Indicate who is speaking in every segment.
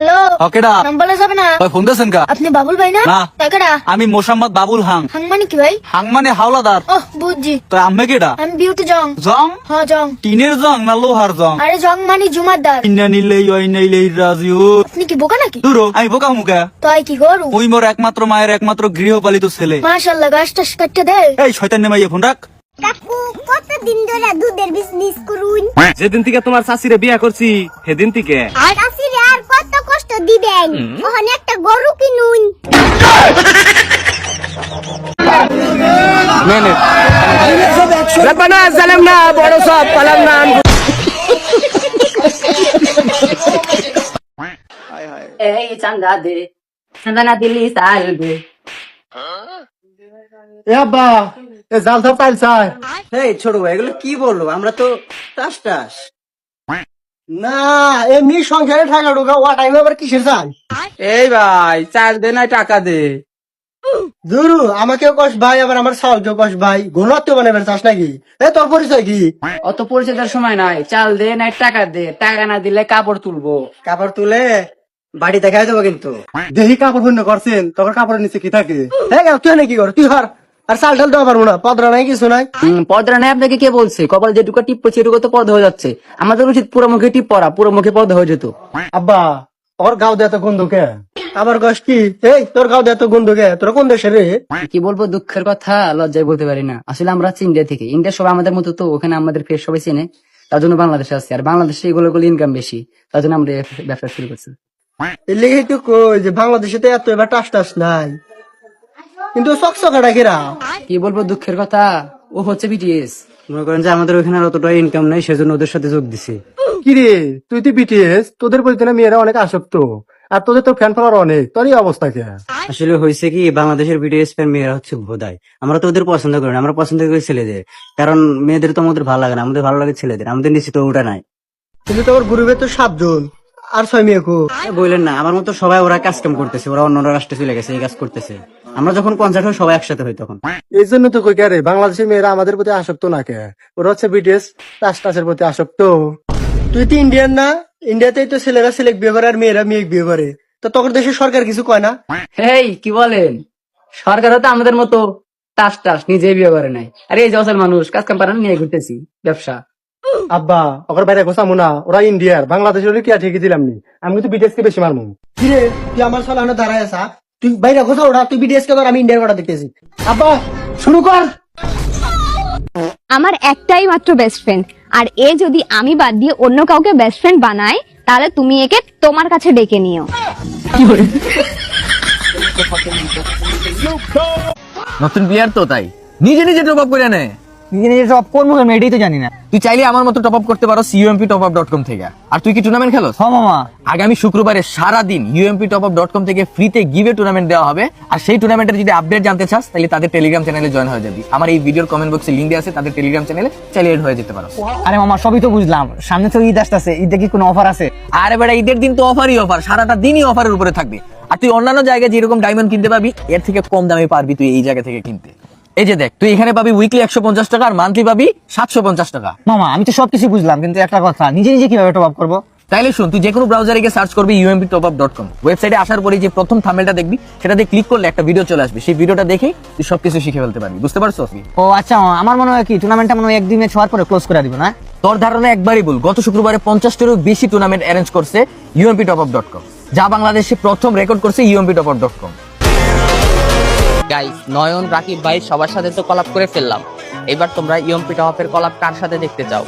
Speaker 1: Hello,
Speaker 2: কেডা
Speaker 1: নাম বলা যাবে না।
Speaker 2: ভাই ফোন দিয়েছেন কা?
Speaker 1: আপনি বাবুল ভাই না?
Speaker 2: না।
Speaker 1: তা কেডা?
Speaker 2: আমি মোসাম্মদ বাবুল হাং।
Speaker 1: হাং মানে কি ভাই?
Speaker 2: হাং মানে হাওলাদার।
Speaker 1: ওহ বুঝছি।
Speaker 2: তো আম্মে কেডা?
Speaker 1: আমি বিউটি জং।
Speaker 2: জং?
Speaker 1: হ জং।
Speaker 2: টিনের জং না লোহার জং?
Speaker 1: আরে জং মানে জুমারদার।
Speaker 2: ইন্না নিলেই ওই নাইলেই রাজিও।
Speaker 1: আপনি কি বোকা নাকি?
Speaker 2: দূরো আমি বোকা মুখা।
Speaker 1: তাই কি গরু?
Speaker 2: ওই মোর একমাত্র মায়ের একমাত্র গৃহপালিত ছেলে।
Speaker 1: মাশাআল্লাহ, গাছ টাছ কাটতে দে।
Speaker 2: এই শয়তান নেমাইয়া ফোন রাখ।
Speaker 3: কাকু কতদিন ধরে দুধের বিজনেস করুন?
Speaker 4: যেদিন থেকে তোমার চাষিরে বিয়া করছি সেদিন থেকে
Speaker 3: চাষিরে আর কত কষ্ট দিবেন? ওখানে একটা গরু কিনুন।
Speaker 4: সালাম না বড় সব পালাম না
Speaker 5: এই চান্দা দে, চান্দা না দিলি চালবে।
Speaker 6: জাল ধর পাইল চাই
Speaker 7: এই ছোট ভাই এগুলো কি বললো? আমরা তো টাস টাস।
Speaker 6: না এমনি সংসারে টাকা ঢোকা ও টাইমে আবার কিসের চাই?
Speaker 4: এই ভাই চাল দে না টাকা দে।
Speaker 6: দুরু আমাকেও কষ ভাই আবার আমার সাউকেও কষ ভাই ঘুমাতে বানাবার চাস নাকি? তোর পরিচয় কি?
Speaker 5: অত পরিচয়ের সময় নাই, চাল দে না টাকা দে, টাকা না দিলে কাপড় তুলবো।
Speaker 7: কাপড় তুলে বাড়ি দেখাই দেবো কিন্তু।
Speaker 6: দেহি কাপড় পূর্ণ করছেন তখন কাপড়ের নিচে কি থাকে? হ্যাঁ তুই নাকি কর তুই হর আর চাল টাল দেওয়া পারবো না, পদরা নাই কিছু নাই।
Speaker 5: পর্দা নাই আপনাকে কে বলছে? কপাল যেটুকু টিপ পড়ছে এটুকু তো পর্দা হয়ে যাচ্ছে। আমাদের উচিত পুরো মুখে টিপ পরা, পুরো মুখে পর্দা হয়ে যেত।
Speaker 6: আব্বা ওর গাও দেয় তো গন্ধ কে? আমার কষ কি? এই তোর গাও দেয় তো গন্ধ কে? তোরা কোন দেশের রে?
Speaker 5: কি বলবো, দুঃখের কথা, লজ্জায় বলতে পারি না। আসলে আমরা আছি ইন্ডিয়া থেকে। ইন্ডিয়া সবাই আমাদের মতো, তো ওখানে আমাদের ফেস সবাই চেনে, তার জন্য বাংলাদেশে আসছে। আর বাংলাদেশে এগুলো ইনকাম বেশি, তার জন্য আমরা এই ব্যবসা শুরু করছি।
Speaker 6: এর লেগে তো কই যে বাংলাদেশে তো এত এবার টাস টাস নাই, কিন্তু চকচকাটা কিরা?
Speaker 5: কি বলবো, দুঃখের কথা, ও হচ্ছে বিটিএস।
Speaker 7: মনে করেন যে আমাদের ওইখানে আর অতটা ইনকাম নেই, সেজন্য ওদের সাথে যোগ দিছি।
Speaker 6: কিরে তুই তো বিটিএস, তোদের প্রতি না মেয়েরা অনেক আসক্ত, আর তোদের তো ফ্যান ফলোয়ার অনেক, তোরই অবস্থা কে?
Speaker 7: আসলে হয়েছে কি, বাংলাদেশের বিডিএস ফ্যান মেয়েরা হচ্ছে ভোদাই। আমরা তো ওদের পছন্দ করি না, আমরা পছন্দ করি ছেলেদের। কারণ মেয়েদের তো আমাদের ভালো লাগে না, আমাদের ভালো লাগে ছেলেদের। আমাদের নিশ্চিত ওটা নাই।
Speaker 6: কিন্তু তোর গ্রুপে তো 7 জন আর 6 মেয়ে কো।
Speaker 7: বললেন না, আমার মতো সবাই ওরা কাজ কাম করতেছে, ওরা অন্য রাষ্ট্রে চলে গেছে, এই কাজ করতেছে। আমরা যখন কনসার্ট হয় সবাই একসাথে হই তখন।
Speaker 6: এই জন্য তো কই কে বাংলাদেশের মেয়েরা আমাদের প্রতি আসক্ত না কে? ওরা হচ্ছে বিটিএস টাস টাসের প্রতি আসক্ত। তুই তো ইন্ডিয়ান না? ইন্ডিয়াতেই তো ছেলেরা সিলেক্ট বিয়ে করে আর মেয়েরা মেয়ে বিয়ে করে। তো তোর দেশের সরকার কিছু কয় না?
Speaker 5: হেই কি বলেন, সরকার হতে আমাদের মতো টাস টাস নিজে বিয়ে করে নাই। আরে এই জসের মানুষ কাজ কাম পারে না, নিয়ে ঘুরতেছি ব্যবসা।
Speaker 6: আব্বা ওর বাইরে গোসামু না, ওরা ইন্ডিয়ার, বাংলাদেশের হলে কি আর ঠিকই দিলাম নি। আমি কিন্তু বিটিএস কে বেশি মারমু। কিরে তুই আমার সালানো দাঁড়ায় আসা, তুই বাইরে গোসা ওরা, তুই বিটিএস কে ধর, আমি ইন্ডিয়ার কথা দেখতেছি। আব্বা শুরু কর।
Speaker 8: আমার একটাই মাত্র বেস্ট ফ্রেন্ড, আর এ যদি আমি বাদ দিয়ে অন্য কাউকে বেস্ট ফ্রেন্ড বানায়, তাহলে তুমি একে তোমার কাছে ডেকে নিও।
Speaker 4: নতুন প্লেয়ার তো তাই নিজে নিজে টপ আপ করে নেয়।
Speaker 2: নিজে নিজে সব কোন মুখে এটাই তো জানি না।
Speaker 4: তুই চাইলে আমার মতো টপ আপ করতে পারো umptopup.com থেকে। আর তুই কি টুর্নামেন্ট খেলো?
Speaker 2: হ মামা,
Speaker 4: আগামী শুক্রবারে সারাদিন umptopup.com থেকে ফ্রিতে গিভে টুর্নামেন্ট দেওয়া হবে। আর সেই টুর্নামেন্টের যদি আপডেট জানতে চাস, তাহলে তাদের টেলিগ্রাম চ্যানেলে জয়েন হয়ে যাবি। আমার এই ভিডিওর কমেন্ট বক্সে লিংক দেওয়া আছে, তাদের টেলিগ্রাম চ্যানেলে চাইলে এড হয়ে যেতে পারো।
Speaker 2: আরে মামা সবই তো বুঝলাম, সামনে তো ঈদ আসতেছে, ঈদে কি কোনো অফার আছে?
Speaker 4: আরে বেটা, ঈদের দিন তো অফারই অফার, সারাটা দিনই অফারের উপরে থাকবে। আর তুই অন্যান্য জায়গায় যেরকম ডায়মন্ড কিনতে পাবি, এর থেকে কম দামে পারবি তুই এই জায়গা থেকে কিনতে। এই যে দেখ, তুই এখানে পাবি উইকলি 150 টাকা, আর মান্থলি পাবি 750 টাকা।
Speaker 2: মামা আমি তো সবকিছু বুঝলাম, কিন্তু একটা কথা, নিজে নিজে কিভাবে টপ আপ করবো?
Speaker 4: তাইলে শুন, তুই যে কোনো ব্রাউজারে গিয়ে সার্চ করবি umptopup.com। ওয়েবসাইটে আসার পরে যে প্রথম থাম্বনেলটা দেখবি, সেটাতে ক্লিক করলে একটা ভিডিও চলে আসবে। সেই ভিডিওটা দেখেই তুই সবকিছু শিখে ফেলতে পারবি। বুঝতে পারছো?
Speaker 2: ও আচ্ছা মামা, আমার মনে হয় কি টুর্নামেন্টটা মনে হয় 1-2 ম্যাচ হওয়ার পরে ক্লোজ করে দিব না?
Speaker 4: তোর ধারণা একবারই ভুল। গত শুক্রবারে 50টারও বেশি টুর্নামেন্ট অ্যারেঞ্জ করছে umptopup.com, যা বাংলাদেশে প্রথম রেকর্ড করছে umptopup.com।
Speaker 9: গাইস, নয়ন, রাকিব ভাই সবার সাথে তো কলাপ করে ফেললাম। এবার তোমরা ইএমপি টপ এর কলাপ কার সাথে দেখতে চাও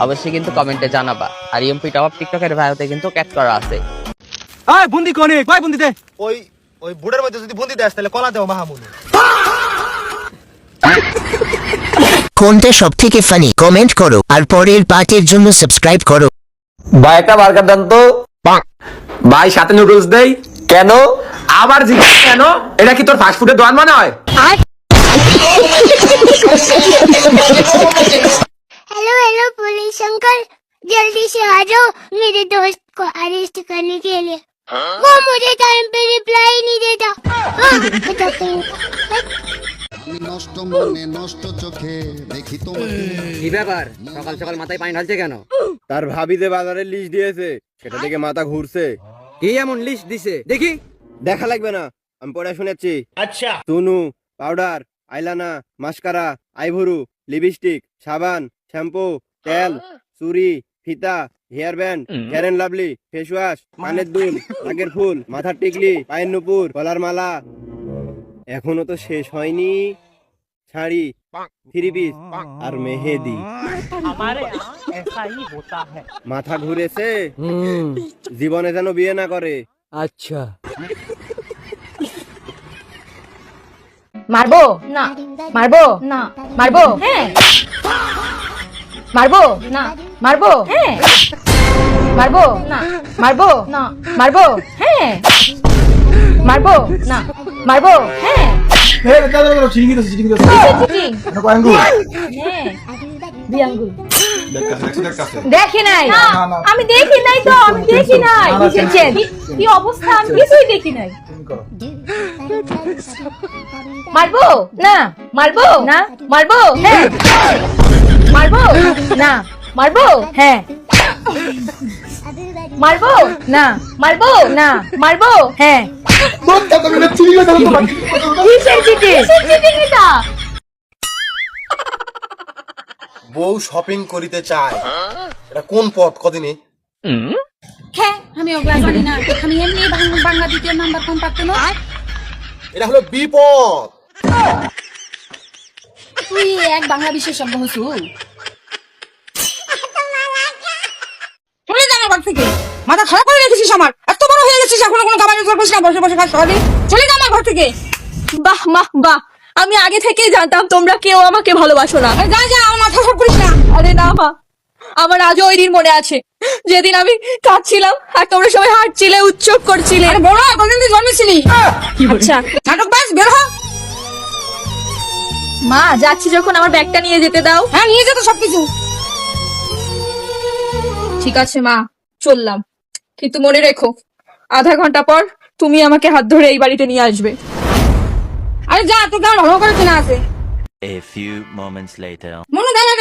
Speaker 9: অবশ্যই কিন্তু কমেন্টে জানাবা। আর ইএমপি টপ টিকটকের ভাইওতে কিন্তু ক্যাচ করা আছে।
Speaker 2: এই বন্দি কোনে, কই বন্দি দে।
Speaker 6: ওই ওই বুড়ের মধ্যে যদি বন্দি দেস তাহলে কলা দেও মাহমুদ।
Speaker 10: কোনটা সব থেকে ফানি কমেন্ট করো, আর পরের পার্টের জন্য সাবস্ক্রাইব করো।
Speaker 4: ভাই একটা বার্গার দেন তো। ভাই সাথে নুডলস দেই। কেন? আবার জিজ্ঞেস কেন? এটা কি তোর ফাস্ট ফুডের দোকান মনে হয়?
Speaker 3: हेलो हेलो पुलिस अंकल, जल्दी से आ जाओ, मेरे दोस्त को अरेस्ट करने के लिए। वो मुझे टाइम पे रिप्लाई नहीं देता। हाँ, बताते हैं।
Speaker 11: নষ্ট মনে নষ্ট চোখে দেখি তোমাকে।
Speaker 7: কি ব্যাপার, সকাল সকাল মাথায় পানি ঢালছে কেন?
Speaker 12: তার ভাবি যে বাজারের লিস্ট দিয়েছে সেটা থেকে মাথা ঘুরছে,
Speaker 2: কি এমন লিস্ট দিছে দেখি?
Speaker 6: দেখা লাগবে না, আমি পড়ে শুনেছি। আচ্ছা, চুনু, powder, eyeliner, mascara, eyebrow, lipstick, সাবান, শ্যাম্পু, তেল, চুড়ি, ফিতা, hair band, Fair and Lovely, face wash, কানের দুল, নাকের ফুল, মাথার টিকলি, পায়ের নুপুর, গলার মালা। এখনো তো শেষ হয়নি, শাড়ি, থ্রি পিস আর মেহেদি। মাথা ঘুরেছে, জীবনে যেন বিয়ে না করে।
Speaker 2: আচ্ছা,
Speaker 8: মারবো
Speaker 1: না
Speaker 8: মারবো
Speaker 1: না
Speaker 8: মারবো হ্যাঁ মারবো
Speaker 1: না
Speaker 8: মারবো হ্যাঁ মারবো
Speaker 1: না
Speaker 8: মারবো
Speaker 1: না
Speaker 8: মারবো হ্যাঁ মারবো
Speaker 1: না
Speaker 8: মারবো হ্যাঁ চিটিং
Speaker 1: হ্যাঁ দুই আঙ্গুল।
Speaker 8: দেখি নাই আমি দেখি নাই তো আমি দেখি নাই কি অবস্থা আমি কিছুই দেখি নাই মারবো না মারবো না মারবো হ্যাঁ মারবো না মারবো হ্যাঁ মারবো না মারবো না মারবো হ্যাঁ কিসের চিটিং এটা?
Speaker 6: বউ শপিং করিতে চায়, এটা কোন পথ কদিনে?
Speaker 8: হ্যাঁ আমি ওগুলা জানি না আমি এমনি বাংলা দ্বিতীয় নাম্বার কোন পারতো না
Speaker 6: এটা হলো বিপদ।
Speaker 8: তুই এক বাংলা বিশেষজ্ঞ হসু চলে যা আমার বাড়ি থেকে মাথা খারাপ করে রেখেছিস আমার এত বড় হয়ে গেছিস এখনো কোনো কামাই রোজগার করছিস না বসে বসে খাস সারাদিন চলে যা আমার ঘর থেকে বাহ বাহ বাহ আমি আগে থেকেই জানতাম তোমরা কেউ আমাকে ভালোবাসো না যা যা আমার মাথা খারাপ করিস না আরে না মা আমার আজও ওই দিন মনে আছে যেদিন আমি কাঁদছিলাম আর তোমরা সবাই হাঁটছিলে উৎসব করছিলে বড় কতদিন তুই জন্মেছিলি আচ্ছা নাটক বাস বের হ মা যাচ্ছি যখন আমার ব্যাগটা নিয়ে যেতে দাও হ্যাঁ নিয়ে যেত সবকিছু ঠিক আছে মা চললাম কিন্তু মনে রেখো আধা ঘন্টা পর তুমি আমাকে হাত ধরে এই বাড়িতে নিয়ে আসবে আরে যা তোর কেমন ভালো করে চেনা আছে
Speaker 12: A few moments later.
Speaker 8: Manu দাঁড়া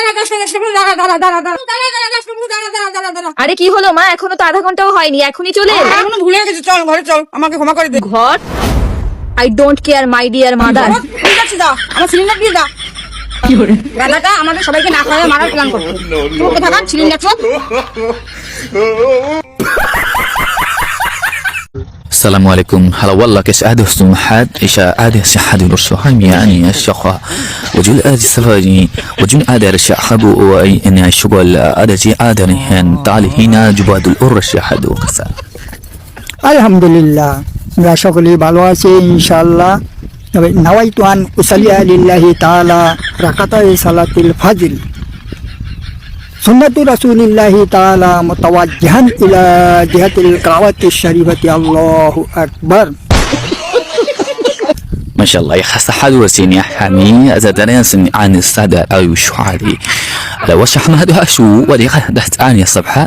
Speaker 8: আরে কি হলো মা এখনো তো আধা ঘন্টাও হয়নি এখনই চলে এখনো ভুলে গেছি চল ঘরে চল আমাকে ক্ষমা করে দে ঘর I don't care my dear mother ঠিক আছে দাও আমার সিলিন্ডার দিয়ে দাও কি করে দাদাটা আমাদের সবাইকে না খাওয়ায় মারার প্ল্যান করছে তুই কোথা কাট সিলিন্ডার চল
Speaker 12: السلام عليكم هلا والله كش عادي حسن حاد إيشا عادي سحادي رشوحي يعني الشقة وجل عادي سلاجي وجل عادي رشا خبو وأي إن الشغل عادي جي عادي هن تعالي هنا جباد الأرش حد وقصة
Speaker 6: আলহামদুলিল্লাহ, আমরা সকলেই ভালো আছি ইনশাআল্লাহ। তবে নাওয়াইতু আন উসাল্লিয়া লিল্লাহি তাআলা রাকাতাই সালাতুল ফাজর সুন্নাতু রাসূলিল্লাহি তাআলা মুতাওয়াজ্জিহান ইলা জিহাতিল কাওয়াতিশ শরীফাতি আল্লাহু আকবার।
Speaker 12: ما شاء الله يا خس حد ورسين يا حمي إذا دراسن عن السادة أو شعري لا وش حنا هذا شو ودي دحت عن الصبحة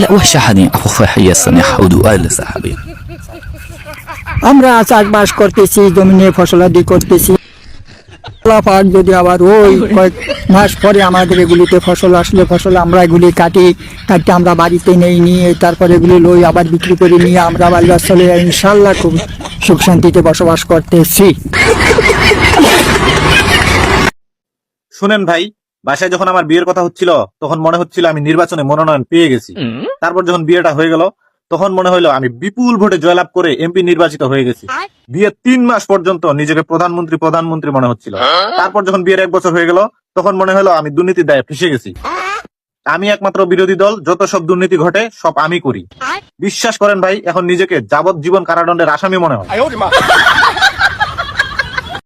Speaker 12: لا وش حني أخو فحية الصنيع حودو آل صاحبي
Speaker 6: আমরা চাষবাস করতেছি, জমিনে ফসলাদি করতেছি। আল্লাহ পাক যদি আবার ওই কয়েক মাস পরে আমাদের এগুলিতে ফসল আসলে ফসল আমরা এগুলি কাটি আমরা বাড়িতে নেই নিয়ে তারপরে এগুলি লই আবার বিক্রি করে নিয়ে আমরা বাড়ির চলে ইনশাআল্লাহ খুব সুখ শান্তিতে বসবাস করতেছি।
Speaker 13: শুনেন ভাই, বাসায় যখন আমার বিয়ের কথা হচ্ছিল তখন মনে হচ্ছিল আমি নির্বাচনে মনোনয়ন পেয়ে গেছি। তারপর যখন বিয়েটা হয়ে গেল তখন মনে হলো আমি বিপুল ভোটে জয়লাভ করে এমপি নির্বাচিত হয়ে গেছি। বিয়ের 3 মাস পর্যন্ত নিজেকে প্রধানমন্ত্রী মনে হচ্ছিল। তারপর যখন বিয়ের 1 বছর হয়ে গেল তখন মনে হলো আমি দুর্নীতির দায়ে ফেঁসে গেছি। আমি একমাত্র বিরোধী দল, যত সব দুর্নীতি ঘটে সব আমি করি। বিশ্বাস করেন ভাই, এখন নিজেকে যাবজ্জীবন কারাদণ্ডের আসামি মনে হয়।